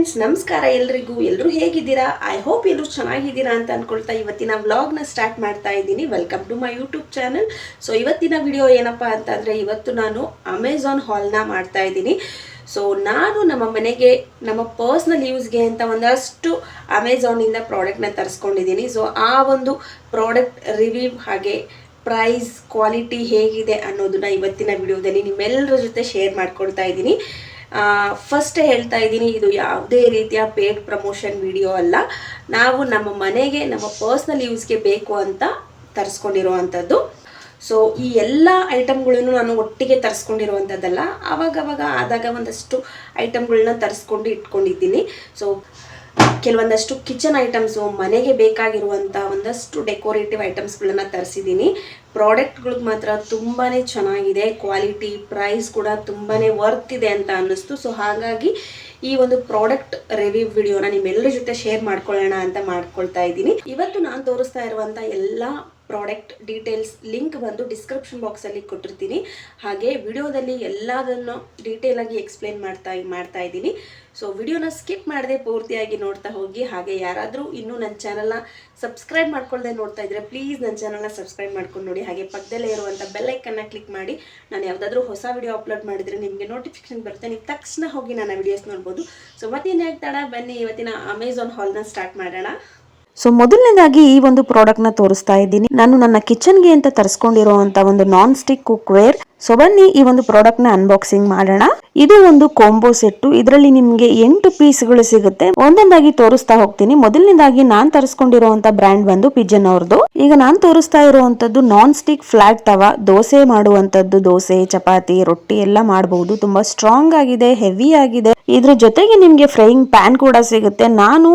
Friends, ನಮಸ್ಕಾರ ಎಲ್ರಿಗೂ. ಎಲ್ಲರೂ ಹೇಗಿದ್ದೀರಾ? ಐ ಹೋಪ್ ಎಲ್ಲರೂ ಚೆನ್ನಾಗಿದ್ದೀರಾ ಅಂತ ಅಂದ್ಕೊಳ್ತಾ ಇವತ್ತಿನ ವ್ಲಾಗ್ನ ಸ್ಟಾರ್ಟ್ ಮಾಡ್ತಾ ಇದ್ದೀನಿ. Welcome to my YouTube channel. So ಇವತ್ತಿನ ವಿಡಿಯೋ ಏನಪ್ಪ ಅಂತಂದರೆ, ಇವತ್ತು ನಾನು ಅಮೆಝಾನ್ ಹಾಲ್ನ ಮಾಡ್ತಾ ಇದ್ದೀನಿ. ಸೊ ನಾನು ನಮ್ಮ ಮನೆಗೆ ನಮ್ಮ ಪರ್ಸ್ನಲ್ ಯೂಸ್ಗೆ ಅಂತ ಒಂದಷ್ಟು ಅಮೆಝಾನಿಂದ ಪ್ರಾಡಕ್ಟ್ನ ತರಿಸ್ಕೊಂಡಿದ್ದೀನಿ. ಸೊ ಆ ಒಂದು ಪ್ರಾಡಕ್ಟ್ ರಿವ್ಯೂ ಹಾಗೆ ಪ್ರೈಸ್ ಕ್ವಾಲಿಟಿ ಹೇಗಿದೆ ಅನ್ನೋದನ್ನ ಇವತ್ತಿನ ವಿಡಿಯೋದಲ್ಲಿ ನಿಮ್ಮೆಲ್ಲರ ಜೊತೆ ಶೇರ್ ಮಾಡ್ಕೊಳ್ತಾ ಇದ್ದೀನಿ. ಫಸ್ಟ್ ಹೇಳ್ತಾ ಇದ್ದೀನಿ, ಇದು ಯಾವುದೇ ರೀತಿಯ ಪೇಡ್ ಪ್ರಮೋಷನ್ ವಿಡಿಯೋ ಅಲ್ಲ. ನಾವು ನಮ್ಮ ಮನೆಗೆ ನಮ್ಮ ಪರ್ಸ್ನಲ್ ಯೂಸ್ಗೆ ಬೇಕು ಅಂತ ತರಿಸ್ಕೊಂಡಿರುವಂಥದ್ದು. ಸೊ ಈ ಎಲ್ಲ ಐಟಮ್ಗಳನ್ನು ನಾನು ಒಟ್ಟಿಗೆ ತರಿಸ್ಕೊಂಡಿರುವಂಥದ್ದಲ್ಲ, ಆವಾಗವಾಗ ಆದಾಗ ಒಂದಷ್ಟು ಐಟಮ್ಗಳನ್ನ ತರಿಸ್ಕೊಂಡು ಇಟ್ಕೊಂಡಿದ್ದೀನಿ. ಸೊ ಕೆಲವೊಂದಷ್ಟು ಕಿಚನ್ ಐಟಮ್ಸು, ಮನೆಗೆ ಬೇಕಾಗಿರುವಂಥ ಒಂದಷ್ಟು ಡೆಕೋರೇಟಿವ್ ಐಟಮ್ಸ್ಗಳನ್ನ ತರಿಸಿದ್ದೀನಿ. ಪ್ರಾಡಕ್ಟ್ಗಳಿಗೆ ಮಾತ್ರ ತುಂಬಾ ಚೆನ್ನಾಗಿದೆ, ಕ್ವಾಲಿಟಿ ಪ್ರೈಸ್ ಕೂಡ ತುಂಬಾ ವರ್ತ್ ಇದೆ ಅಂತ ಅನ್ನಿಸ್ತು. ಸೊ ಹಾಗಾಗಿ ಈ ಒಂದು ಪ್ರಾಡಕ್ಟ್ ರಿವ್ಯೂ ವಿಡಿಯೋನ ನಿಮ್ಮೆಲ್ಲರ ಜೊತೆ ಶೇರ್ ಮಾಡ್ಕೊಳ್ಳೋಣ ಅಂತ ಮಾಡ್ಕೊಳ್ತಾ ಇದ್ದೀನಿ. ಇವತ್ತು ನಾನು ತೋರಿಸ್ತಾ ಇರುವಂಥ ಎಲ್ಲ ಪ್ರಾಡಕ್ಟ್ ಡೀಟೇಲ್ಸ್ ಲಿಂಕ್ ಬಂದು ಡಿಸ್ಕ್ರಿಪ್ಷನ್ ಬಾಕ್ಸಲ್ಲಿ ಕೊಟ್ಟಿರ್ತೀನಿ. ಹಾಗೆ ವಿಡಿಯೋದಲ್ಲಿ ಎಲ್ಲದನ್ನು ಡೀಟೇಲಾಗಿ ಎಕ್ಸ್ಪ್ಲೇನ್ ಮಾಡ್ತಾ ಇದ್ದೀನಿ. ಸೊ ವಿಡಿಯೋನ ಸ್ಕಿಪ್ ಮಾಡದೆ ಪೂರ್ತಿಯಾಗಿ ನೋಡ್ತಾ ಹೋಗಿ. ಹಾಗೆ ಯಾರಾದರೂ ಇನ್ನೂ ನನ್ನ ಚಾನಲ್ನ ಸಬ್ಸ್ಕ್ರೈಬ್ ಮಾಡ್ಕೊಳ್ಳದೆ ನೋಡ್ತಾ ಇದ್ದರೆ ಪ್ಲೀಸ್ ನನ್ನ ಚಾನಲ್ನ ಸಬ್ಸ್ಕ್ರೈಬ್ ಮಾಡ್ಕೊಂಡು ನೋಡಿ. ಹಾಗೆ ಪಕ್ಕದಲ್ಲೇ ಇರುವಂಥ ಬೆಲ್ ಐಕನ್ನ ಕ್ಲಿಕ್ ಮಾಡಿ. ನಾನು ಯಾವುದಾದ್ರೂ ಹೊಸ ವಿಡಿಯೋ ಅಪ್ಲೋಡ್ ಮಾಡಿದರೆ ನಿಮಗೆ ನೋಟಿಫಿಕೇಶನ್ ಬರುತ್ತೆ, ನೀವು ತಕ್ಷಣ ಹೋಗಿ ನನ್ನ ವಿಡಿಯೋಸ್ ನೋಡ್ಬೋದು. ಸೊ ಮತ್ತೇನು ಹೇಳ್ತಾಡ, ಬನ್ನಿ ಇವತ್ತಿನ ಅಮೆಝಾನ್ ಹಾಲ್ನ ಸ್ಟಾರ್ಟ್ ಮಾಡೋಣ. ಸೊ ಮೊದಲನೇದಾಗಿ ಈ ಒಂದು ಪ್ರಾಡಕ್ಟ್ ನ ತೋರಿಸ್ತಾ ಇದ್ದೀನಿ. ನಾನು ನನ್ನ ಕಿಚನ್ಗೆ ಅಂತ ತರಿಸ್ಕೊಂಡಿರುವಂತ ಒಂದು non stick cookware. So ಬನ್ನಿ ಈ ಒಂದು ಪ್ರಾಡಕ್ಟ್ ನ ಅನ್ಬಾಕ್ಸಿಂಗ್ ಮಾಡೋಣ. ಇದು ಒಂದು ಕಾಂಬೋ ಸೆಟ್. ಇದರಲ್ಲಿ ನಿಮ್ಗೆ 8 ಪೀಸ್ಗಳು ಸಿಗುತ್ತೆ. ಒಂದೊಂದಾಗಿ ತೋರಿಸ್ತಾ ಹೋಗ್ತೀನಿ. ಮೊದಲನೇದಾಗಿ ನಾನ್ ತರಿಸ್ಕೊಂಡಿರುವಂತ ಬ್ರ್ಯಾಂಡ್ ಬಂದು ಪಿಜನ್ ಅವ್ರದ್ದು. ಈಗ ನಾನ್ ತೋರಿಸ್ತಾ ಇರುವಂತದ್ದು ನಾನ್ ಸ್ಟಿಕ್ ಫ್ಲಾಟ್ ತವಾ. ದೋಸೆ ಮಾಡುವಂತದ್ದು, ದೋಸೆ, ಚಪಾತಿ, ರೊಟ್ಟಿ ಎಲ್ಲ ಮಾಡಬಹುದು. ತುಂಬಾ ಸ್ಟ್ರಾಂಗ್ ಆಗಿದೆ, ಹೆವಿ ಆಗಿದೆ. ಇದ್ರ ಜೊತೆಗೆ ನಿಮ್ಗೆ ಫ್ರೈಯಿಂಗ್ ಪ್ಯಾನ್ ಕೂಡ ಸಿಗುತ್ತೆ. ನಾನು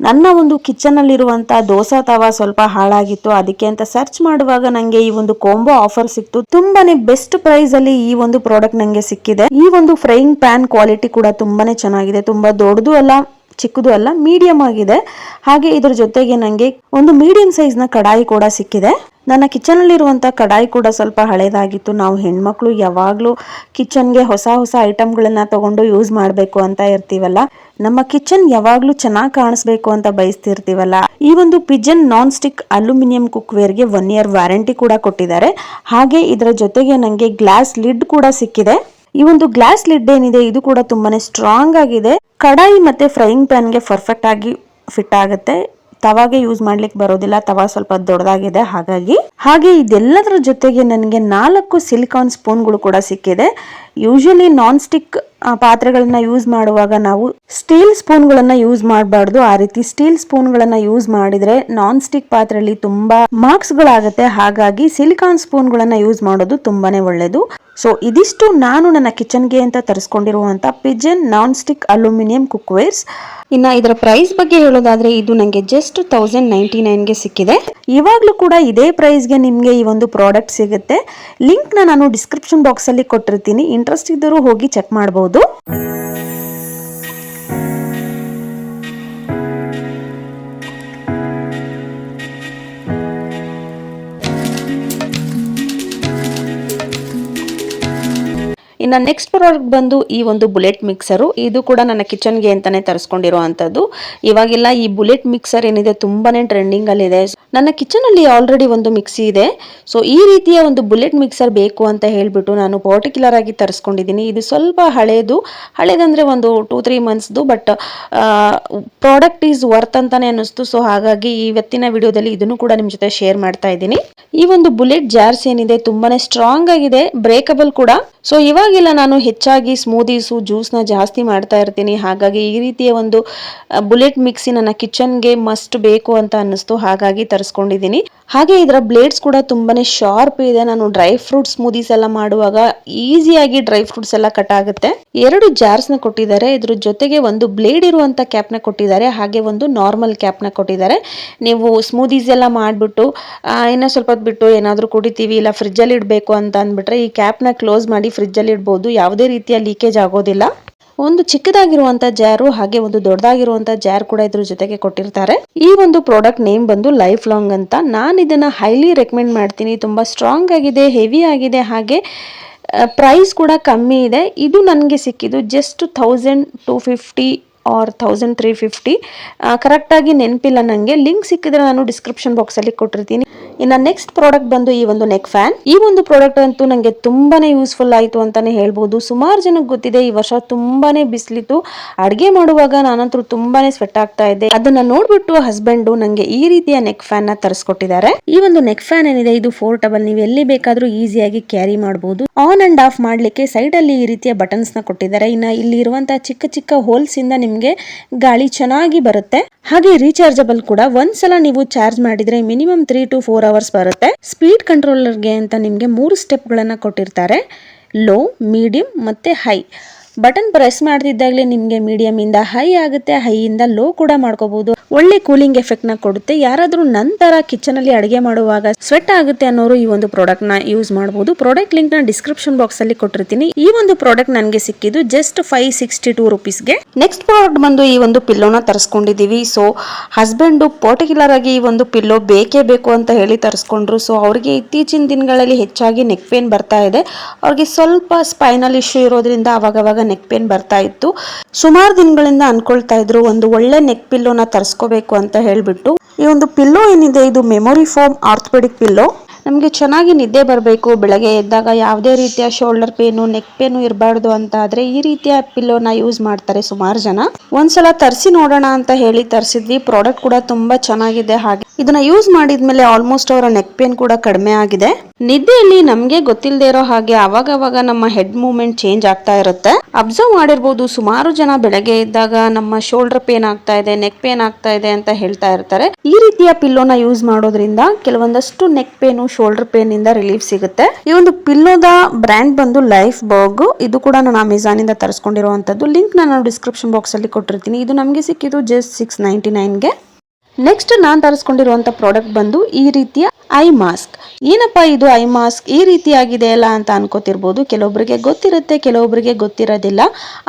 ನನ್ನ ಒಂದು ಕಿಚನ್ ಅಲ್ಲಿ ಇರುವಂತ ದೋಸಾ ತವಾ ಸ್ವಲ್ಪ ಹಾಳಾಗಿತ್ತು, ಅದಕ್ಕೆ ಅಂತ ಸರ್ಚ್ ಮಾಡುವಾಗ ನಂಗೆ ಈ ಒಂದು ಕಾಂಬೋ ಆಫರ್ ಸಿಕ್ತು. ತುಂಬಾನೇ ಬೆಸ್ಟ್ ಪ್ರೈಸ್ ಅಲ್ಲಿ ಈ ಒಂದು ಪ್ರಾಡಕ್ಟ್ ನಂಗೆ ಸಿಕ್ಕಿದೆ. ಈ ಒಂದು ಫ್ರೈಯಿಂಗ್ ಪ್ಯಾನ್ ಕ್ವಾಲಿಟಿ ಕೂಡ ತುಂಬಾನೇ ಚೆನ್ನಾಗಿದೆ. ತುಂಬಾ ದೊಡ್ಡದು ಅಲ್ಲ, ಚಿಕ್ಕದು ಅಲ್ಲ, ಮೀಡಿಯಂ ಆಗಿದೆ. ಹಾಗೆ ಇದ್ರ ಜೊತೆಗೆ ನಂಗೆ ಒಂದು ಮೀಡಿಯಂ ಸೈಜ್ ನ ಕಡಾಯಿ ಕೂಡ ಸಿಕ್ಕಿದೆ. ನನ್ನ ಕಿಚನ್ ಅಲ್ಲಿ ಇರುವಂತ ಕಡಾಯಿ ಕೂಡ ಸ್ವಲ್ಪ ಹಳೇದಾಗಿತ್ತು. ನಾವು ಹೆಣ್ಮಕ್ಳು ಯಾವಾಗ್ಲೂ ಕಿಚನ್ಗೆ ಹೊಸ ಹೊಸ ಐಟಮ್ಗಳನ್ನ ತಗೊಂಡು ಯೂಸ್ ಮಾಡ್ಬೇಕು ಅಂತ ಇರ್ತೀವಲ್ಲ, ನಮ್ಮ ಕಿಚನ್ ಯಾವಾಗ್ಲೂ ಚೆನ್ನಾಗಿ ಕಾಣಿಸ್ಬೇಕು ಅಂತ ಬಯಸ್ತಿರ್ತೀವಲ್ಲ. ಈ ಒಂದು Pigeon non stick aluminium cook ವೇರ್ಗೆ 1 year ವ್ಯಾರಂಟಿ ಕೂಡ ಕೊಟ್ಟಿದ್ದಾರೆ. ಹಾಗೆ ಇದರ ಜೊತೆಗೆ ನಂಗೆ ಗ್ಲಾಸ್ ಲಿಡ್ ಕೂಡ ಸಿಕ್ಕಿದೆ. ಈ ಒಂದು ಗ್ಲಾಸ್ ಲಿಡ್ ಏನಿದೆ ಇದು ಕೂಡ ತುಂಬಾನೇ ಸ್ಟ್ರಾಂಗ್ ಆಗಿದೆ. ಕಡಾಯಿ ಮತ್ತೆ ಫ್ರೈಯಿಂಗ್ ಪ್ಯಾನ್ ಗೆ ಪರ್ಫೆಕ್ಟ್ ಆಗಿ ಫಿಟ್ ಆಗುತ್ತೆ. ತವಾಗೆ ಯೂಸ್ ಮಾಡ್ಲಿಕ್ಕೆ ಬರೋದಿಲ್ಲ, ತವಾ ಸ್ವಲ್ಪ ದೊಡ್ಡದಾಗಿದೆ ಹಾಗಾಗಿ. ಹಾಗೆ ಇದೆಲ್ಲದರ ಜೊತೆಗೆ ನನಗೆ 4 ಸಿಲಿಕಾನ್ ಸ್ಪೂನ್ಗಳು ಕೂಡ ಸಿಕ್ಕಿದೆ. ಯೂಶಲಿ ನಾನ್ ಸ್ಟಿಕ್ ಪಾತ್ರೆಗಳನ್ನ ಯೂಸ್ ಮಾಡುವಾಗ ನಾವು ಸ್ಟೀಲ್ ಸ್ಪೂನ್ಗಳನ್ನ ಯೂಸ್ ಮಾಡಬಾರ್ದು. ಆ ರೀತಿ ಸ್ಟೀಲ್ ಸ್ಪೂನ್ಗಳನ್ನ ಯೂಸ್ ಮಾಡಿದ್ರೆ ನಾನ್ ಸ್ಟಿಕ್ ಪಾತ್ರೆಯಲ್ಲಿ ತುಂಬಾ ಮಾರ್ಕ್ಸ್ ಗಳಾಗುತ್ತೆ. ಹಾಗಾಗಿ ಸಿಲಿಕಾನ್ ಸ್ಪೂನ್ಗಳನ್ನ ಯೂಸ್ ಮಾಡೋದು ತುಂಬಾನೇ ಒಳ್ಳೇದು. ಸೊ ಇದಿಷ್ಟು ನಾನು ನನ್ನ ಕಿಚನ್ಗೆ ಅಂತ ತರಿಸ್ಕೊಂಡಿರುವಂತ Pigeon non stick aluminium cook wares. ಇನ್ನ ಇದರ ಪ್ರೈಸ್ ಬಗ್ಗೆ ಹೇಳೋದಾದ್ರೆ ಇದು ನಂಗೆ ಜಸ್ಟ್ 1099ಗೆ ಸಿಕ್ಕಿದೆ. ಇವಾಗ್ಲೂ ಕೂಡ ಇದೇ ಪ್ರೈಸ್ಗೆ ನಿಮ್ಗೆ ಈ ಒಂದು ಪ್ರಾಡಕ್ಟ್ ಸಿಗುತ್ತೆ. ಲಿಂಕ್ ನಾನು ಡಿಸ್ಕ್ರಿಪ್ಷನ್ ಬಾಕ್ಸ್ ಅಲ್ಲಿ ಕೊಟ್ಟಿರ್ತೀನಿ. ಇಂಟ್ರೆಸ್ಟ್ ಇದ್ದರೂ ಹೋಗಿ ಚೆಕ್ ಮಾಡಬಹುದು. ಇನ್ನು ನೆಕ್ಸ್ಟ್ ಪ್ರಾಡಕ್ಟ್ ಬಂದು ಈ ಒಂದು ಬುಲೆಟ್ ಮಿಕ್ಸರು. ಇದು ಕೂಡ ನನ್ನ ಕಿಚನ್ಗೆ ಅಂತಾನೆ ತರಿಸ್ಕೊಂಡಿರುವಂತದ್ದು. ಇವಾಗೆಲ್ಲ ಈ ಬುಲೆಟ್ ಮಿಕ್ಸರ್ ಏನಿದೆ ತುಂಬಾನೇ ಟ್ರೆಂಡಿಂಗ್ ಅಲ್ಲಿ ಇದೆ. ನನ್ನ ಕಿಚನ್ ಅಲ್ಲಿ ಆಲ್ರೆಡಿ ಒಂದು ಮಿಕ್ಸಿ ಇದೆ. ಸೊ ಈ ರೀತಿಯ ಒಂದು ಬುಲೆಟ್ ಮಿಕ್ಸರ್ ಬೇಕು ಅಂತ ಹೇಳ್ಬಿಟ್ಟು ನಾನು ಪರ್ಟಿಕ್ಯುಲರ್ ಆಗಿ ತರಿಸ್ಕೊಂಡಿದ್ದೀನಿ. ಇದು ಸ್ವಲ್ಪ ಹಳೇದಂದ್ರೆ ಒಂದು 2-3 ಮಂತ್ಸ್ದು, ಬಟ್ ಪ್ರಾಡಕ್ಟ್ ಈಸ್ ವರ್ತ್ ಅಂತಾನೆ ಅನ್ನಿಸ್ತು. ಸೊ ಹಾಗಾಗಿ ಇವತ್ತಿನ ವಿಡಿಯೋದಲ್ಲಿ ಇದನ್ನು ಕೂಡ ನಿಮ್ ಜೊತೆ ಶೇರ್ ಮಾಡ್ತಾ ಇದ್ದೀನಿ. ಈ ಒಂದು ಬುಲೆಟ್ ಜಾರ್ಸ್ ಏನಿದೆ ತುಂಬಾನೇ ಸ್ಟ್ರಾಂಗ್ ಆಗಿದೆ, ಬ್ರೇಕಬಲ್ ಕೂಡ. ಸೊ ಇವಾಗೆಲ್ಲ ನಾನು ಹೆಚ್ಚಾಗಿ ಸ್ಮೂದೀಸು, ಜ್ಯೂಸ್ನ ಜಾಸ್ತಿ ಮಾಡ್ತಾ ಇರ್ತೀನಿ. ಹಾಗಾಗಿ ಈ ರೀತಿಯ ಒಂದು ಬುಲೆಟ್ ಮಿಕ್ಸಿ ನನ್ನ ಕಿಚನ್ಗೆ ಮಸ್ಟ್ ಬೇಕು ಅಂತ ಅನ್ನಿಸ್ತು, ಹಾಗಾಗಿ ತರಿಸ್ಕೊಂಡಿದ್ದೀನಿ. ಹಾಗೆ ಇದರ ಬ್ಲೇಡ್ಸ್ ಕೂಡ ತುಂಬಾನೇ ಶಾರ್ಪ್ ಇದೆ. ನಾನು ಡ್ರೈ ಫ್ರೂಟ್ ಸ್ಮೂದೀಸ್ ಎಲ್ಲ ಮಾಡುವಾಗ ಈಸಿಯಾಗಿ ಡ್ರೈ ಫ್ರೂಟ್ಸ್ ಎಲ್ಲ ಕಟ್ ಆಗುತ್ತೆ. 2 ಜಾರ್ಸ್ ನ ಕೊಟ್ಟಿದ್ದಾರೆ. ಇದ್ರ ಜೊತೆಗೆ ಒಂದು ಬ್ಲೇಡ್ ಇರುವಂತ ಕ್ಯಾಪ್ ನ ಕೊಟ್ಟಿದ್ದಾರೆ, ಹಾಗೆ ಒಂದು ನಾರ್ಮಲ್ ಕ್ಯಾಪ್ ನ ಕೊಟ್ಟಿದ್ದಾರೆ. ನೀವು ಸ್ಮೂದೀಸ್ ಎಲ್ಲ ಮಾಡ್ಬಿಟ್ಟು ಇನ್ನ ಸ್ವಲ್ಪ ಬಿಟ್ಟು ಏನಾದ್ರೂ ಕುಡಿತೀವಿ ಇಲ್ಲ ಫ್ರಿಜ್ ಅಲ್ಲಿ ಇಡಬೇಕು ಅಂತ ಅಂದ್ಬಿಟ್ರೆ ಈ ಕ್ಯಾಪ್ ನ ಕ್ಲೋಸ್ ಮಾಡಿ ಫ್ರಿಜ್ ಅಲ್ಲಿ ಇಡಬಹುದು. ಯಾವುದೇ ರೀತಿಯ ಲೀಕೇಜ್ ಆಗೋದಿಲ್ಲ. ಒಂದು ಚಿಕ್ಕದಾಗಿರುವಂತ ಜಾರು ಹಾಗೆ ಒಂದು ದೊಡ್ಡದಾಗಿರುವಂತ ಜಾರ್ ಕೂಡ ಇದ್ರ ಜೊತೆಗೆ ಕೊಟ್ಟಿರ್ತಾರೆ. ಈ ಒಂದು ಪ್ರಾಡಕ್ಟ್ ನೇಮ್ ಬಂದು ಲೈಫ್ ಲಾಂಗ್ ಅಂತ. ನಾನು ಇದನ್ನ ಹೈಲಿ ರೆಕಮೆಂಡ್ ಮಾಡ್ತೀನಿ. ತುಂಬಾ ಸ್ಟ್ರಾಂಗ್ ಆಗಿದೆ, ಹೆವಿ ಆಗಿದೆ, ಹಾಗೆ ಪ್ರೈಸ್ ಕೂಡ ಕಮ್ಮಿ ಇದೆ. ಇದು ನನಗೆ ಸಿಕ್ಕಿದ್ದು ಜಸ್ಟ್ 1250 ಆರ್ 1350. ಕರೆಕ್ಟಾಗಿ ನೆನಪಿಲ್ಲ ನನಗೆ. ಲಿಂಕ್ ಸಿಕ್ಕಿದ್ರೆ ನಾನು ಡಿಸ್ಕ್ರಿಪ್ಷನ್ ಬಾಕ್ಸಲ್ಲಿ ಕೊಟ್ಟಿರ್ತೀನಿ. ಇನ್ನು ನೆಕ್ಸ್ಟ್ ಪ್ರಾಡಕ್ಟ್ ಬಂದು ಈ ಒಂದು ನೆಕ್ ಫ್ಯಾನ್. ಈ ಒಂದು ಪ್ರಾಡಕ್ಟ್ ಅಂತೂ ನನಗೆ ತುಂಬಾನೇ ಯೂಸ್ಫುಲ್ ಆಯಿತು ಅಂತಾನೆ ಹೇಳ್ಬೋದು. ಸುಮಾರು ಜನಕ್ಕೆ ಗೊತ್ತಿದೆ, ಈ ವರ್ಷ ತುಂಬಾನೇ ಬಿಸಿಲಿತ್ತು. ಅಡುಗೆ ಮಾಡುವಾಗ ನಾನಂತೂ ತುಂಬಾನೇ ಸ್ವೆಟ್ ಆಗ್ತಾ ಇದ್ದೆ. ಅದನ್ನ ನೋಡ್ಬಿಟ್ಟು ಹಸ್ಬೆಂಡು ನನಗೆ ಈ ರೀತಿಯ ನೆಕ್ ಫ್ಯಾನ್ ನ ತರಿಸ್ಕೊಟ್ಟಿದ್ದಾರೆ. ಈ ಒಂದು ನೆಕ್ ಫ್ಯಾನ್ ಏನಿದೆ ಇದು ಪೋರ್ಟಬಲ್. ನೀವು ಎಲ್ಲಿ ಬೇಕಾದ್ರೂ ಈಸಿಯಾಗಿ ಕ್ಯಾರಿ ಮಾಡಬಹುದು. ಆನ್ ಅಂಡ್ ಆಫ್ ಮಾಡ್ಲಿಕ್ಕೆ ಸೈಡ್ ಅಲ್ಲಿ ಈ ರೀತಿಯ ಬಟನ್ಸ್ ನ ಕೊಟ್ಟಿದ್ದಾರೆ. ಇನ್ನ ಇಲ್ಲಿ ಇರುವಂತಹ ಚಿಕ್ಕ ಚಿಕ್ಕ ಹೋಲ್ಸ್ ಇಂದ ನಿಮ್ಗೆ ಗಾಳಿ ಚೆನ್ನಾಗಿ ಬರುತ್ತೆ. ಹಾಗೆ ರೀಚಾರ್ಜಬಲ್ ಕೂಡ. ಒಂದ್ಸಲ ನೀವು ಚಾರ್ಜ್ ಮಾಡಿದ್ರೆ ಮಿನಿಮಮ್ 3 to 4 ಅವರ್ಸ್ ಬರುತ್ತೆ. ಸ್ಪೀಡ್ ಕಂಟ್ರೋಲರ್ಗೆ ಅಂತ ನಿಮ್ಗೆ 3 ಸ್ಟೆಪ್ ಗಳನ್ನ ಕೊಟ್ಟಿರ್ತಾರೆ. ಲೋ, ಮೀಡಿಯಂ ಮತ್ತೆ ಹೈ. ಬಟನ್ ಪ್ರೆಸ್ ಮಾಡ್ತಿದ್ದಾಗಲೇ ನಿಮಗೆ ಮೀಡಿಯಂ ಇಂದ ಹೈ ಆಗುತ್ತೆ, ಹೈ ಇಂದ ಲೋ ಕೂಡ ಮಾಡ್ಕೋಬಹುದು. ಒಳ್ಳೆ ಕೂಲಿಂಗ್ ಎಫೆಕ್ಟ್ ನ ಕೊಡುತ್ತೆ. ಯಾರಾದ್ರೂ ನಂತರ ಕಿಚನ್ ಅಲ್ಲಿ ಅಡಿಗೆ ಮಾಡುವಾಗ ಸ್ವೆಟ್ ಆಗುತ್ತೆ ಅನ್ನೋರು ಈ ಒಂದು ಪ್ರಾಡಕ್ಟ್ ನ ಯೂಸ್ ಮಾಡಬಹುದು. ಪ್ರಾಡಕ್ಟ್ ಲಿಂಕ್ ನ ಡಿಸ್ಕ್ರಿಪ್ಷನ್ ಬಾಕ್ಸ್ ಅಲ್ಲಿ ಕೊಟ್ಟಿರ್ತೀನಿ. ಈ ಒಂದು ಪ್ರಾಡಕ್ಟ್ ನನಗೆ ಸಿಕ್ಕಿದ್ದು ಜಸ್ಟ್ 562 ರುಪೀಸ್ಗೆ. ನೆಕ್ಸ್ಟ್ ಪ್ರಾಡಕ್ಟ್ ಬಂದು ಈ ಒಂದು ಪಿಲ್ಲೋನ ತರಿಸ್ಕೊಂಡಿದೀವಿ. ಸೊ ಹಸ್ಬೆಂಡ್ ಪರ್ಟಿಕ್ಯುಲರ್ ಆಗಿ ಈ ಒಂದು ಪಿಲ್ಲೋ ಬೇಕೇ ಬೇಕು ಅಂತ ಹೇಳಿ ತರಿಸ್ಕೊಂಡ್ರು. ಸೊ ಅವ್ರಿಗೆ ಇತ್ತೀಚಿನ ದಿನಗಳಲ್ಲಿ ಹೆಚ್ಚಾಗಿ ನೆಕ್ ಪೇನ್ ಬರ್ತಾ ಇದೆ. ಅವ್ರಿಗೆ ಸ್ವಲ್ಪ ಸ್ಪೈನಲ್ ಇಶ್ಯೂ ಇರೋದ್ರಿಂದ ಅವಾಗವಾಗ ನೆಕ್ ಪೇನ್ ಬರ್ತಾ ಇತ್ತು. ಸುಮಾರು ದಿನಗಳಿಂದ ಅನ್ಕೊಳ್ತಾ ಇದ್ರು ಒಂದು ಒಳ್ಳೆ ನೆಕ್ ಪಿಲ್ಲೋನ ತರಿಸ್ಕೋಬೇಕು ಅಂತ ಹೇಳ್ಬಿಟ್ಟು. ಈ ಒಂದು ಪಿಲ್ಲೋ ಏನಿದೆ ಇದು ಮೆಮೊರಿ ಫೋಮ್ ಆರ್ಥೋಪೆಡಿಕ್ ಪಿಲ್ಲೋ. ನಮಗೆ ಚೆನ್ನಾಗಿ ನಿದ್ದೆ ಬರಬೇಕು, ಬೆಳಗ್ಗೆ ಎದ್ದಾಗ ಯಾವುದೇ ರೀತಿಯ ಶೋಲ್ಡರ್ ಪೇನು, ನೆಕ್ ಪೇನು ಇರಬಾರ್ದು ಅಂತ ಆದ್ರೆ ಈ ರೀತಿಯ ಪಿಲ್ಲೋನ ಯೂಸ್ ಮಾಡ್ತಾರೆ ಸುಮಾರು ಜನ. ಒಂದ್ಸಲ ತರಿಸಿ ನೋಡೋಣ ಅಂತ ಹೇಳಿ ತರಿಸಿದ್ವಿ. ಪ್ರಾಡಕ್ಟ್ ಕೂಡ ತುಂಬಾ ಚೆನ್ನಾಗಿದೆ. ಹಾಗೆ ಇದನ್ನ ಯೂಸ್ ಮಾಡಿದ್ಮೇಲೆ ಆಲ್ಮೋಸ್ಟ್ ಅವರ ನೆಕ್ ಪೇನ್ ಕೂಡ ಕಡಿಮೆ ಆಗಿದೆ. ನಿದ್ದೆಯಲ್ಲಿ ನಮ್ಗೆ ಗೊತ್ತಿಲ್ಲದೆ ಇರೋ ಹಾಗೆ ಅವಾಗ ನಮ್ಮ ಹೆಡ್ ಮೂವ್ಮೆಂಟ್ ಚೇಂಜ್ ಆಗ್ತಾ ಇರುತ್ತೆ. ಅಬ್ಸರ್ವ್ ಮಾಡಿರ್ಬೋದು, ಸುಮಾರು ಜನ ಬೆಳಗ್ಗೆ ಎದ್ದಾಗ ನಮ್ಮ ಶೋಲ್ಡರ್ ಪೇನ್ ಆಗ್ತಾ ಇದೆ, ನೆಕ್ ಪೇನ್ ಆಗ್ತಾ ಇದೆ ಅಂತ ಹೇಳ್ತಾ ಇರ್ತಾರೆ. ಈ ರೀತಿಯ ಪಿಲ್ಲೋನ ಯೂಸ್ ಮಾಡೋದ್ರಿಂದ ಕೆಲವೊಂದಷ್ಟು ನೆಕ್ ಪೇನು, ಶೋಲ್ಡರ್ ಪೇನ್ ಇಂದ ರಿಲೀಫ್ ಸಿಗುತ್ತೆ. ಈ ಒಂದು ಪಿಲ್ಲೋದ ಬ್ರ್ಯಾಂಡ್ ಬಂದು ಲೈಫ್ ಬರ್ಗ್. ಇದು ಕೂಡ ನಾನು ಅಮೆಜಾನ್ ಇಂದ ತರಿಸ್ಕೊಂಡಿರುವಂತದ್ದು. ಲಿಂಕ್ ನಾನು ಡಿಸ್ಕ್ರಿಪ್ಷನ್ ಬಾಕ್ಸ್ ಅಲ್ಲಿ ಕೊಟ್ಟಿರ್ತೀನಿ. ಇದು ನಮಗೆ ಸಿಕ್ಕಿದ್ದು ಜಸ್ಟ್ 699ಗೆ. ನೆಕ್ಸ್ಟ್ ನಾನು ತರಿಸ್ಕೊಂಡಿರುವಂತ ಪ್ರಾಡಕ್ಟ್ ಬಂದು ಈ ರೀತಿಯ ಐ ಮಾಸ್ಕ್. ಏನಪ್ಪಾ ಇದು ಐ ಮಾಸ್ಕ್ ಈ ರೀತಿಯಾಗಿದೆ ಅಲ್ಲ ಅಂತ ಅನ್ಕೋತಿರ್ಬೋದು. ಕೆಲವೊಬ್ಬರಿಗೆ ಗೊತ್ತಿರುತ್ತೆ, ಕೆಲವೊಬ್ಬರಿಗೆ ಗೊತ್ತಿರೋದಿಲ್ಲ.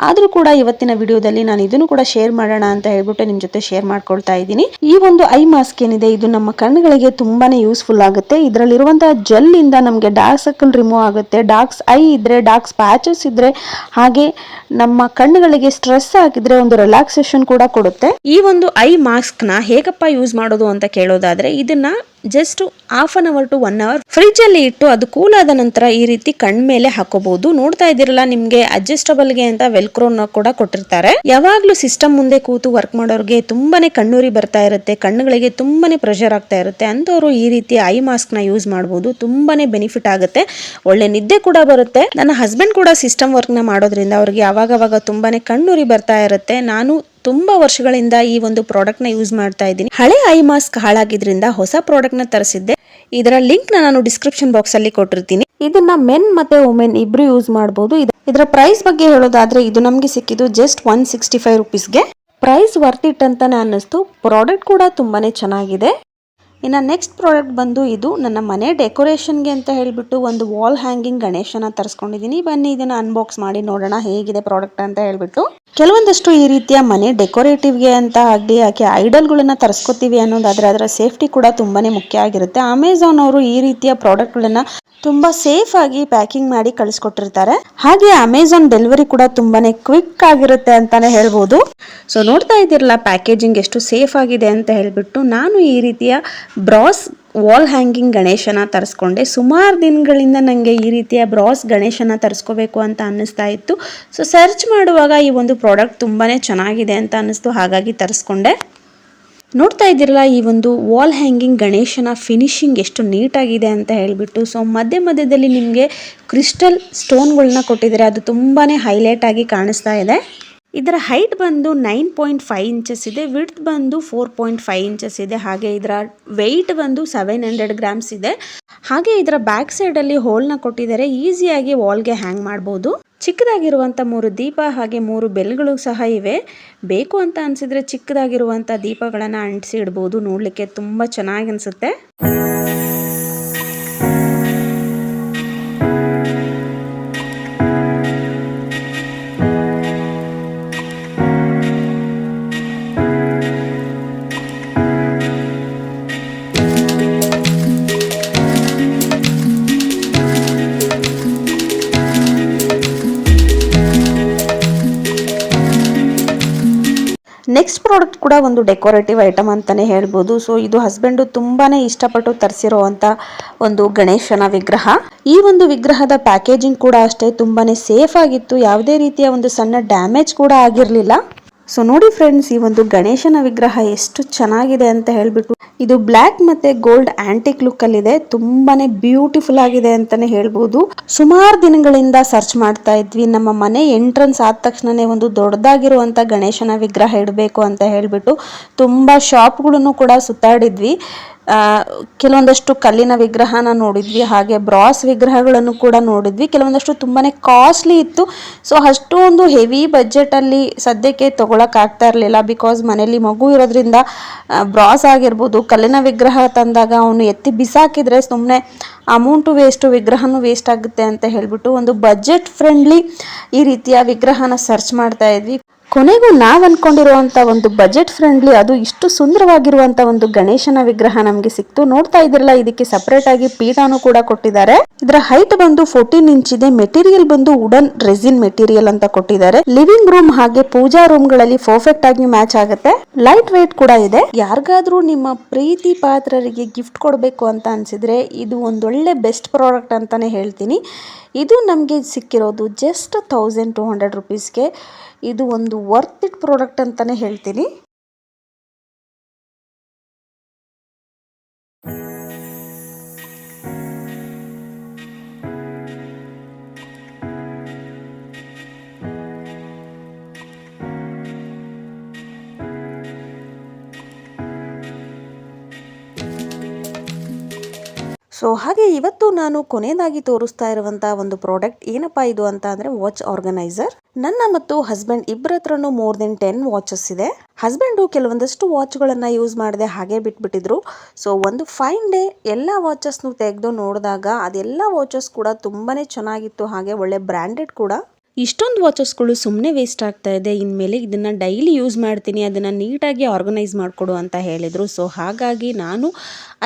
ಆದ್ರೂ ಕೂಡ ಇವತ್ತಿನ ವಿಡಿಯೋದಲ್ಲಿ ನಾನು ಇದನ್ನು ಕೂಡ ಶೇರ್ ಮಾಡೋಣ ಅಂತ ಹೇಳ್ಬಿಟ್ಟು ನಿಮ್ ಜೊತೆ ಶೇರ್ ಮಾಡ್ಕೊಳ್ತಾ ಇದ್ದೀನಿ. ಈ ಒಂದು ಐ ಮಾಸ್ಕ್ ಏನಿದೆ ಇದು ನಮ್ಮ ಕಣ್ಣುಗಳಿಗೆ ತುಂಬಾನೇ ಯೂಸ್ಫುಲ್ ಆಗುತ್ತೆ. ಇದರಲ್ಲಿರುವಂತಹ ಜೆಲ್ ಇಂದ ನಮಗೆ ಡಾರ್ಕ್ ಸರ್ಕಲ್ ರಿಮೂವ್ ಆಗುತ್ತೆ. ಡಾರ್ಕ್ಸ್ ಐ ಇದ್ರೆ, ಡಾರ್ಕ್ಸ್ ಪ್ಯಾಚಸ್ ಇದ್ರೆ, ಹಾಗೆ ನಮ್ಮ ಕಣ್ಣುಗಳಿಗೆ ಸ್ಟ್ರೆಸ್ ಆಗಿದ್ರೆ ಒಂದು ರಿಲ್ಯಾಕ್ಸೇಷನ್ ಕೂಡ ಕೊಡುತ್ತೆ. ಈ ಒಂದು ಐ ಮಾಸ್ಕ್ ನ ಹೇಗಪ್ಪ ಯೂಸ್ ಮಾಡೋದು ಅಂತ ಕೇಳೋದಾದ್ರೆ, ಇದನ್ನ just 1/2 hour to 1 hour fridge ಅಲ್ಲಿ ಇಟ್ಟು ಅದು ಕೂಲ್ ಆದ ನಂತರ ಈ ರೀತಿ ಕಣ್ ಮೇಲೆ ಹಾಕೋಬಹುದು. ನೋಡ್ತಾ ಇದ್ದೀರಲ್ಲ, ನಿಮ್ಗೆ ಅಡ್ಜಸ್ಟಬಲ್ ಗೆ ಅಂತ ವೆಲ್ಕ್ರೋನ ಕೂಡ ಕೊಟ್ಟಿರ್ತಾರೆ. ಯಾವಾಗ್ಲೂ ಸಿಸ್ಟಮ್ ಮುಂದೆ ಕೂತು ವರ್ಕ್ ಮಾಡೋರ್ಗೆ ತುಂಬಾನೇ ಕಣ್ಣುರಿ ಬರ್ತಾ ಇರುತ್ತೆ, ಕಣ್ಣುಗಳಿಗೆ ತುಂಬಾನೇ ಪ್ರೆಷರ್ ಆಗ್ತಾ ಇರುತ್ತೆ. ಅಂತವರು ಈ ರೀತಿ ಐ ಮಾಸ್ಕ್ ನ ಯೂಸ್ ಮಾಡಬಹುದು. ತುಂಬಾನೇ ಬೆನಿಫಿಟ್ ಆಗುತ್ತೆ. ಒಳ್ಳೆ ನಿದ್ದೆ ಕೂಡ ಬರುತ್ತೆ. ನನ್ನ ಹಸ್ಬೆಂಡ್ ಕೂಡ ಸಿಸ್ಟಮ್ ವರ್ಕ್ ನ ಮಾಡೋದ್ರಿಂದ ಅವ್ರಿಗೆ ಅವಾಗವಾಗ ತುಂಬಾನೇ ಕಣ್ಣುರಿ ಬರ್ತಾ ಇರುತ್ತೆ. ನಾನು ತುಂಬಾ ವರ್ಷಗಳಿಂದ ಈ ಒಂದು ಪ್ರಾಡಕ್ಟ್ ನ ಯೂಸ್ ಮಾಡ್ತಾ ಇದ್ದೀನಿ. ಹಳೆ ಐ ಮಾಸ್ಕ್ ಹಾಳಾಗಿದ್ರಿಂದ ಹೊಸ ಪ್ರಾಡಕ್ಟ್ ನ ತರಿಸಿದ್ದೆ. ಇದರ ಲಿಂಕ್ ನಾನು ಡಿಸ್ಕ್ರಿಪ್ಷನ್ ಬಾಕ್ಸ್ ಅಲ್ಲಿ ಕೊಟ್ಟಿರ್ತೀನಿ. ಇದನ್ನ ಮೆನ್ ಮತ್ತೆ ವುಮೆನ್ ಇಬ್ರು ಯೂಸ್ ಮಾಡಬಹುದು. ಇದರ ಪ್ರೈಸ್ ಬಗ್ಗೆ ಹೇಳೋದಾದ್ರೆ ಇದು ನಮ್ಗೆ ಸಿಕ್ಕಿದ್ದು ಜಸ್ಟ್ 165 ರುಪೀಸ್ಗೆ. ಪ್ರೈಸ್ ವರ್ತ್ ಇಟ್ ಅಂತಾನೆ ಅನ್ನಿಸ್ತು. ಪ್ರಾಡಕ್ಟ್ ಕೂಡ ತುಂಬಾನೇ ಚೆನ್ನಾಗಿದೆ. ಇನ್ನು ನೆಕ್ಸ್ಟ್ ಪ್ರಾಡಕ್ಟ್ ಬಂದು ಇದು ನನ್ನ ಮನೆ ಡೆಕೋರೇಷನ್ಗೆ ಅಂತ ಹೇಳ್ಬಿಟ್ಟು ಒಂದು ವಾಲ್ ಹ್ಯಾಂಗಿಂಗ್ ಗಣೇಶನ ತರಿಸ್ಕೊಂಡಿದ್ದೀನಿ. ಬನ್ನಿ ಇದನ್ನ ಅನ್ಬಾಕ್ಸ್ ಮಾಡಿ ನೋಡೋಣ ಹೇಗಿದೆ ಪ್ರಾಡಕ್ಟ್ ಅಂತ ಹೇಳ್ಬಿಟ್ಟು. ಕೆಲವೊಂದಷ್ಟು ಈ ರೀತಿಯ ಮನೆ ಡೆಕೋರೇಟಿವ್ಗೆ ಅಂತ ಆಗಲಿ ಯಾಕೆ ಐಡಲ್ಗಳನ್ನ ತರಿಸ್ಕೊತೀವಿ ಅನ್ನೋದಾದ್ರೆ ಅದರ ಸೇಫ್ಟಿ ಕೂಡ ತುಂಬಾನೇ ಮುಖ್ಯ ಆಗಿರುತ್ತೆ. ಅಮೆಜಾನ್ ಅವರು ಈ ರೀತಿಯ ಪ್ರಾಡಕ್ಟ್ಗಳನ್ನ ತುಂಬಾ ಸೇಫ್ ಆಗಿ ಪ್ಯಾಕಿಂಗ್ ಮಾಡಿ ಕಳಿಸ್ಕೊಟ್ಟಿರ್ತಾರೆ. ಹಾಗೆ ಅಮೆಜಾನ್ ಡೆಲಿವರಿ ಕೂಡ ತುಂಬಾನೇ ಕ್ವಿಕ್ ಆಗಿರುತ್ತೆ ಅಂತಾನೆ ಹೇಳ್ಬೋದು. ಸೊ ನೋಡ್ತಾ ಇದ್ದೀರಲ್ಲ ಪ್ಯಾಕೇಜಿಂಗ್ ಎಷ್ಟು ಸೇಫ್ ಆಗಿದೆ ಅಂತ ಹೇಳ್ಬಿಟ್ಟು. ನಾನು ಈ ರೀತಿಯ ಬ್ರಾಸ್ ವಾಲ್ ಹ್ಯಾಂಗಿಂಗ್ ಗಣೇಶನ ತರಿಸ್ಕೊಂಡೆ. ಸುಮಾರು ದಿನಗಳಿಂದ ನನಗೆ ಈ ರೀತಿಯ ಬ್ರಾಸ್ ಗಣೇಶನ ತರಿಸ್ಕೋಬೇಕು ಅಂತ ಅನ್ನಿಸ್ತಾ ಇತ್ತು. ಸೊ ಸರ್ಚ್ ಮಾಡುವಾಗ ಈ ಒಂದು ಪ್ರಾಡಕ್ಟ್ ತುಂಬಾನೇ ಚೆನ್ನಾಗಿದೆ ಅಂತ ಅನ್ನಿಸ್ತು, ಹಾಗಾಗಿ ತರಿಸ್ಕೊಂಡೆ. ನೋಡ್ತಾ ಇದ್ದೀರಲ್ಲ ಈ ಒಂದು ವಾಲ್ ಹ್ಯಾಂಗಿಂಗ್ ಗಣೇಶನ ಫಿನಿಶಿಂಗ್ ಎಷ್ಟು ನೀಟಾಗಿದೆ ಅಂತ ಹೇಳ್ಬಿಟ್ಟು. ಸೊ ಮಧ್ಯದಲ್ಲಿ ನಿಮಗೆ ಕ್ರಿಸ್ಟಲ್ ಸ್ಟೋನ್ಗಳನ್ನ ಕೊಟ್ಟಿದ್ದಾರೆ. ಅದು ತುಂಬಾನೇ ಹೈಲೈಟ್ ಆಗಿ ಕಾಣಿಸ್ತಾ ಇದೆ. ಇದರ ಹೈಟ್ ಬಂದು 9.5 ಇಂಚಸ್ ಇದೆ, ವಿಡ್ತ್ ಬಂದು 4.5 ಇಂಚಸ್ ಇದೆ. ಹಾಗೆ ಇದರ ವೆಯ್ಟ್ ಬಂದು 700 ಗ್ರಾಮ್ಸ್ ಇದೆ. ಹಾಗೆ ಇದರ ಬ್ಯಾಕ್ ಸೈಡ್ ಅಲ್ಲಿ ಹೋಲ್ನ ಕೊಟ್ಟಿದ್ದಾರೆ. ಈಸಿಯಾಗಿ ವಾಲ್ಗೆ ಹ್ಯಾಂಗ್ ಮಾಡಬಹುದು. ಚಿಕ್ಕದಾಗಿರುವಂಥ 3 ದೀಪ ಹಾಗೆ 3 ಬೆಲ್ಗಳು ಸಹ ಇವೆ. ಬೇಕು ಅಂತ ಅನ್ಸಿದ್ರೆ ಚಿಕ್ಕದಾಗಿರುವಂಥ ದೀಪಗಳನ್ನ ಅಂಟಿಸಿ ಇಡಬಹುದು. ನೋಡ್ಲಿಕ್ಕೆ ತುಂಬಾ ಚೆನ್ನಾಗಿ ಅನ್ಸುತ್ತೆ. ಕೂಡ ಒಂದು ಡೆಕೋರೇಟಿವ್ ಐಟಮ್ ಅಂತಾನೆ ಹೇಳ್ಬೋದು. ಸೊ ಇದು ಹಸ್ಬೆಂಡು ತುಂಬಾನೇ ಇಷ್ಟಪಟ್ಟು ತರಿಸಿರುವಂತ ಒಂದು ಗಣೇಶನ ವಿಗ್ರಹ. ಈ ಒಂದು ವಿಗ್ರಹದ ಪ್ಯಾಕೇಜಿಂಗ್ ಕೂಡ ಅಷ್ಟೇ ತುಂಬಾನೇ ಸೇಫ್ ಆಗಿತ್ತು, ಯಾವುದೇ ರೀತಿಯ ಒಂದು ಸಣ್ಣ ಡ್ಯಾಮೇಜ್ ಕೂಡ ಆಗಿರಲಿಲ್ಲ. ಸೊ ನೋಡಿ ಫ್ರೆಂಡ್ಸ್, ಈ ಒಂದು ಗಣೇಶನ ವಿಗ್ರಹ ಎಷ್ಟು ಚೆನ್ನಾಗಿದೆ ಅಂತ ಹೇಳ್ಬಿಟ್ಟು, ಇದು ಬ್ಲ್ಯಾಕ್ ಮತ್ತೆ ಗೋಲ್ಡ್ ಆಂಟಿಕ್ ಲುಕ್ ಅಲ್ಲಿ ಇದೆ. ತುಂಬಾನೇ ಬ್ಯೂಟಿಫುಲ್ ಆಗಿದೆ ಅಂತಾನೆ ಹೇಳ್ಬೋದು. ಸುಮಾರು ದಿನಗಳಿಂದ ಸರ್ಚ್ ಮಾಡ್ತಾ ಇದ್ವಿ, ನಮ್ಮ ಮನೆ ಎಂಟ್ರನ್ಸ್ ಆದ ತಕ್ಷಣನೇ ಒಂದು ದೊಡ್ಡದಾಗಿರುವಂತ ಗಣೇಶನ ವಿಗ್ರಹ ಇಡಬೇಕು ಅಂತ ಹೇಳ್ಬಿಟ್ಟು ತುಂಬಾ ಶಾಪ್ಗಳನ್ನು ಕೂಡ ಸುತ್ತಾಡಿದ್ವಿ. ಕೆಲವೊಂದಷ್ಟು ಕಲ್ಲಿನ ವಿಗ್ರಹನ ನೋಡಿದ್ವಿ, ಹಾಗೆ ಬ್ರಾಸ್ ವಿಗ್ರಹಗಳನ್ನು ಕೂಡ ನೋಡಿದ್ವಿ. ಕೆಲವೊಂದಷ್ಟು ತುಂಬಾನೇ ಕಾಸ್ಟ್ಲಿ ಇತ್ತು. ಸೊ ಅಷ್ಟೊಂದು ಹೆವಿ ಬಜೆಟ್ ಅಲ್ಲಿ ಸದ್ಯಕ್ಕೆ ತಗೊಳಕ್ ಆಗ್ತಾ ಇರಲಿಲ್ಲ. ಬಿಕಾಸ್ ಮನೇಲಿ ಮಗು ಇರೋದ್ರಿಂದ ಬ್ರಾಸ್ ಆಗಿರ್ಬೋದು, ಕಲ್ಲಿನ ವಿಗ್ರಹ ತಂದಾಗ ಅವನು ಎತ್ತಿ ಬಿಸಾಕಿದ್ರೆ ಸುಮ್ಮನೆ ಅಮೌಂಟು ವೇಸ್ಟ್, ವಿಗ್ರಹನೂ ವೇಸ್ಟ್ ಆಗುತ್ತೆ ಅಂತ ಹೇಳ್ಬಿಟ್ಟು ಒಂದು ಬಜೆಟ್ ಫ್ರೆಂಡ್ಲಿ ಈ ರೀತಿಯ ವಿಗ್ರಹನ ಸರ್ಚ್ ಮಾಡ್ತಾ ಇದ್ವಿ. ಕೊನೆಗೂ ನಾವ್ ಅನ್ಕೊಂಡಿರುವಂತ ಒಂದು ಬಜೆಟ್ ಫ್ರೆಂಡ್ಲಿ, ಅದು ಇಷ್ಟು ಸುಂದರವಾಗಿರುವಂತ ಒಂದು ಗಣೇಶನ ವಿಗ್ರಹ ನಮ್ಗೆ ಸಿಕ್ತು. ನೋಡ್ತಾ ಇದ್ರಲ್ಲ, ಇದಕ್ಕೆ ಸಪರೇಟ್ ಆಗಿ ಪೀಠಾನು ಕೂಡ ಕೊಟ್ಟಿದ್ದಾರೆ. ಇದರ ಹೈಟ್ ಬಂದು 14 ಇಂಚ್ ಇದೆ. ಮೆಟೀರಿಯಲ್ ಬಂದು ವುಡನ್ ರೆಸಿನ್ ಮೆಟೀರಿಯಲ್ ಅಂತ ಕೊಟ್ಟಿದ್ದಾರೆ. ಲಿವಿಂಗ್ ರೂಮ್ ಹಾಗೆ ಪೂಜಾ ರೂಮ್ ಗಳಲ್ಲಿ ಪರ್ಫೆಕ್ಟ್ ಆಗಿ ಮ್ಯಾಚ್ ಆಗುತ್ತೆ. ಲೈಟ್ ವೇಟ್ ಕೂಡ ಇದೆ. ಯಾರಿಗಾದ್ರೂ ನಿಮ್ಮ ಪ್ರೀತಿ ಪಾತ್ರರಿಗೆ ಗಿಫ್ಟ್ ಕೊಡಬೇಕು ಅಂತ ಅನ್ಸಿದ್ರೆ ಇದು ಒಂದೊಳ್ಳೆ ಬೆಸ್ಟ್ ಪ್ರಾಡಕ್ಟ್ ಅಂತಾನೆ ಹೇಳ್ತೀನಿ. ಇದು ನಮಗೆ ಸಿಕ್ಕಿರೋದು ಜಸ್ಟ್ 1200 ರುಪೀಸ್ಗೆ. ಇದು ಒಂದು ವರ್ತ್ ಇಟ್ ಪ್ರಾಡಕ್ಟ್ ಅಂತಾನೆ ಹೇಳ್ತೀನಿ. ಸೊ ಹಾಗೆ ಇವತ್ತು ನಾನು ಕೊನೆಯದಾಗಿ ತೋರಿಸ್ತಾ ಇರುವಂತ ಒಂದು ಪ್ರಾಡಕ್ಟ್ ಏನಪ್ಪಾ ಇದು ಅಂತ ಅಂದ್ರೆ ವಾಚ್ ಆರ್ಗನೈಸರ್. ನನ್ನ ಮತ್ತು ಹಸ್ಬೆಂಡ್ ಇಬ್ಬರ ಹತ್ರನೂ ಮೋರ್ ದೆನ್ 10 ವಾಚಸ್ ಇದೆ. ಹಸ್ಬೆಂಡು ಕೆಲವೊಂದಷ್ಟು ವಾಚ್ಗಳನ್ನ ಯೂಸ್ ಮಾಡದೆ ಹಾಗೆ ಬಿಟ್ಬಿಟ್ಟಿದ್ರು. ಸೊ ಒಂದು ಫೈನ್ ಡೇ ಎಲ್ಲ ವಾಚಸ್ನು ತೆಗೆದು ನೋಡಿದಾಗ ಅದೆಲ್ಲ ವಾಚಸ್ ಕೂಡ ತುಂಬಾನೇ ಚೆನ್ನಾಗಿತ್ತು, ಹಾಗೆ ಒಳ್ಳೆ ಬ್ರ್ಯಾಂಡೆಡ್ ಕೂಡ. ಇಷ್ಟೊಂದು ವಾಚಸ್ಗಳು ಸುಮ್ಮನೆ ವೇಸ್ಟ್ ಆಗ್ತಾ ಇದೆ, ಇನ್ಮೇಲೆ ಇದನ್ನ ಡೈಲಿ ಯೂಸ್ ಮಾಡ್ತೀನಿ, ಅದನ್ನ ನೀಟಾಗಿ ಆರ್ಗನೈಸ್ ಮಾಡಿಕೊಡು ಅಂತ ಹೇಳಿದ್ರು. ಸೊ ಹಾಗಾಗಿ ನಾನು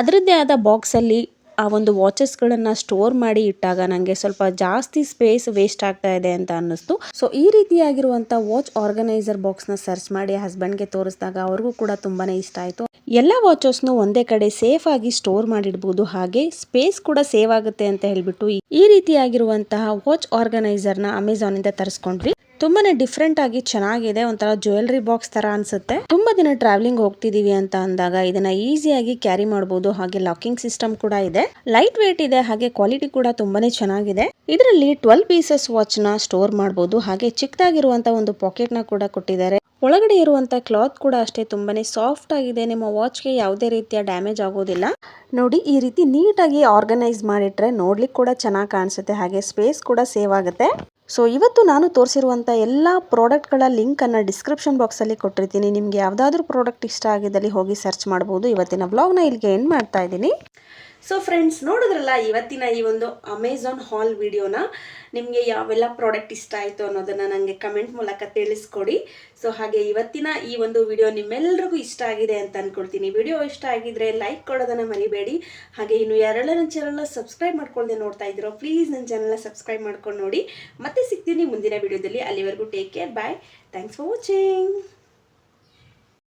ಅದರದ್ದೇ ಆದ ಬಾಕ್ಸಲ್ಲಿ ಆ ಒಂದು ವಾಚಸ್ಗಳನ್ನು ಸ್ಟೋರ್ ಮಾಡಿ ಇಟ್ಟಾಗ ನನಗೆ ಸ್ವಲ್ಪ ಜಾಸ್ತಿ ಸ್ಪೇಸ್ ವೇಸ್ಟ್ ಆಗ್ತಾ ಇದೆ ಅಂತ ಅನ್ನಿಸ್ತು. ಸೊ ಈ ರೀತಿಯಾಗಿರುವಂಥ ವಾಚ್ ಆರ್ಗನೈಸರ್ ಬಾಕ್ಸ್ನ ಸರ್ಚ್ ಮಾಡಿ ಹಸ್ಬೆಂಡ್ಗೆ ತೋರಿಸಿದಾಗ ಅವ್ರಿಗೂ ಕೂಡ ತುಂಬಾನೇ ಇಷ್ಟ ಆಯಿತು. ಎಲ್ಲ ವಾಚಸ್ನು ಒಂದೇ ಕಡೆ ಸೇಫ್ ಆಗಿ ಸ್ಟೋರ್ ಮಾಡಿಡ್ಬೋದು, ಹಾಗೆ ಸ್ಪೇಸ್ ಕೂಡ ಸೇವ್ ಆಗುತ್ತೆ ಅಂತ ಹೇಳ್ಬಿಟ್ಟು ಈ ರೀತಿಯಾಗಿರುವಂತಹ ವಾಚ್ ಆರ್ಗನೈಸರ್ನ ಅಮೆಝಾನಿಂದ ತರಿಸ್ಕೊಂಡ್ವಿ. ತುಂಬಾನೇ ಡಿಫ್ರೆಂಟ್ ಆಗಿ ಚೆನ್ನಾಗಿದೆ, ಒಂಥರ ಜ್ಯುವೆಲ್ರಿ ಬಾಕ್ಸ್ ತರ ಅನ್ಸುತ್ತೆ. ತುಂಬಾ ದಿನ ಟ್ರಾವೆಲಿಂಗ್ ಹೋಗ್ತಿದೀವಿ ಅಂತ ಅಂದಾಗ ಇದನ್ನ ಈಸಿಯಾಗಿ ಕ್ಯಾರಿ ಮಾಡಬಹುದು, ಹಾಗೆ ಲಾಕಿಂಗ್ ಸಿಸ್ಟಮ್ ಕೂಡ ಇದೆ. ಲೈಟ್ ವೇಟ್ ಇದೆ, ಹಾಗೆ ಕ್ವಾಲಿಟಿ ಕೂಡ ತುಂಬಾನೇ ಚೆನ್ನಾಗಿದೆ. ಇದರಲ್ಲಿ 12 ಪೀಸಸ್ ವಾಚ್ ನ ಸ್ಟೋರ್ ಮಾಡಬಹುದು, ಹಾಗೆ ಚಿಕ್ಕದಾಗಿರುವಂತಹ ಒಂದು ಪಾಕೆಟ್ ನ ಕೂಡ ಕೊಟ್ಟಿದ್ದಾರೆ. ಒಳಗಡೆ ಇರುವಂತ ಕ್ಲಾತ್ ಕೂಡ ಅಷ್ಟೇ ತುಂಬಾನೇ ಸಾಫ್ಟ್ ಆಗಿದೆ, ನಿಮ್ಮ ವಾಚ್ಗೆ ಯಾವುದೇ ರೀತಿಯ ಡ್ಯಾಮೇಜ್ ಆಗೋದಿಲ್ಲ. ನೋಡಿ, ಈ ರೀತಿ ನೀಟಾಗಿ ಆರ್ಗನೈಸ್ ಮಾಡಿಟ್ರೆ ನೋಡ್ಲಿಕ್ಕೆ ಕೂಡ ಚೆನ್ನಾಗಿ ಕಾಣಿಸುತ್ತೆ, ಹಾಗೆ ಸ್ಪೇಸ್ ಕೂಡ ಸೇವ್ ಆಗುತ್ತೆ. ಸೊ ಇವತ್ತು ನಾನು ತೋರಿಸಿರುವಂಥ ಎಲ್ಲ ಪ್ರಾಡಕ್ಟ್ಗಳ ಲಿಂಕನ್ನು ಡಿಸ್ಕ್ರಿಪ್ಷನ್ ಬಾಕ್ಸಲ್ಲಿ ಕೊಟ್ಟಿರ್ತೀನಿ. ನಿಮಗೆ ಯಾವುದಾದ್ರೂ ಪ್ರಾಡಕ್ಟ್ ಇಷ್ಟ ಆಗಿದ್ದಲ್ಲಿ ಹೋಗಿ ಸರ್ಚ್ ಮಾಡ್ಬೋದು. ಇವತ್ತಿನ ವ್ಲಾಗ್ನ ಇಲ್ಲಿಗೆ ಎಂಡ್ ಮಾಡ್ತಾ ಇದ್ದೀನಿ. ಸೊ ಫ್ರೆಂಡ್ಸ್, ನೋಡಿದ್ರಲ್ಲ ಇವತ್ತಿನ ಈ ಒಂದು ಅಮೆಝಾನ್ ಹಾಲ್ ವಿಡಿಯೋನ. ನಿಮಗೆ ಯಾವೆಲ್ಲ ಪ್ರಾಡಕ್ಟ್ ಇಷ್ಟ ಆಯಿತು ಅನ್ನೋದನ್ನು ನನಗೆ ಕಮೆಂಟ್ ಮೂಲಕ ತಿಳಿಸ್ಕೊಡಿ. ಸೊ ಹಾಗೆ ಇವತ್ತಿನ ಈ ಒಂದು ವಿಡಿಯೋ ನಿಮ್ಮೆಲ್ಲರಿಗೂ ಇಷ್ಟ ಆಗಿದೆ ಅಂತ ಅಂದ್ಕೊಳ್ತೀನಿ. ವಿಡಿಯೋ ಇಷ್ಟ ಆಗಿದ್ರೆ ಲೈಕ್ ಕೊಡೋದನ್ನು ಮರಿಬೇಡಿ. ಹಾಗೆ ಇನ್ನು ಯಾರೆಲ್ಲ ನನ್ನ ಚಾನಲ್ನ ಸಬ್ಸ್ಕ್ರೈಬ್ ಮಾಡ್ಕೊಳ್ಳದೆ ನೋಡ್ತಾ ಇದ್ದೀರೋ ಪ್ಲೀಸ್ ನನ್ನ ಚಾನಲ್ನ ಸಬ್ಸ್ಕ್ರೈಬ್ ಮಾಡ್ಕೊಂಡು ನೋಡಿ. ಮತ್ತೆ ಸಿಗ್ತೀನಿ ಮುಂದಿನ ವಿಡಿಯೋದಲ್ಲಿ. ಅಲ್ಲಿವರೆಗೂ take care, bye, thanks for watching.